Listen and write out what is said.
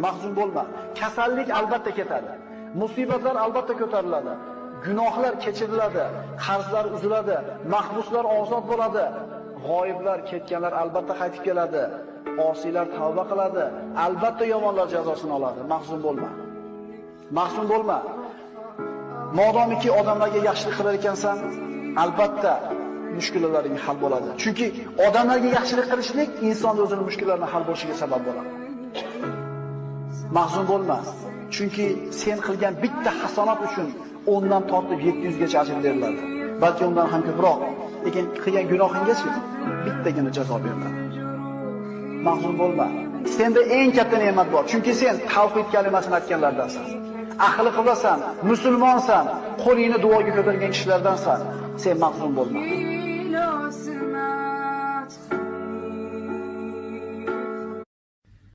Mahzun bo'lma. Kasallik albatta ketadi. Musibatlar albatta ko'tariladi. Gunohlar kechiriladi, qarzlar uziladi, mahbuslar ozod bo'ladi. G'oyiblar, ketganlar albatta qaytib keladi. Osiylar tavba qiladi. Albatta yomonlar jazosini oladi. Mahzun bo'lma. Mahzun bo'lma. Modomiki odamlarga yaxshilik qilar ekansan, albatta mushkullalaring hal bo'ladi. Chunki odamlarga yaxshilik qilishlik inson o'zining mushkullalarini hal bo'lishiga sabab bo'ladi. Mahzun bo'lma. Chunki sen qilgan bitta hasonat uchun 10 dan tortib 700 gacha ajr beriladi. Balki undan ham ko'proq. Lekin qilgan gunohinggacha bittagina jazo beriladi. Mahzun bo'lma. Senda eng katta ne'mat bor. Chunki sen tavhid kalimasini aytganlardansan. Ahli qiblasan, musulmonsan, qo'lingni duoga ko'targan kishilardansan. Sen mahzun bo'lma.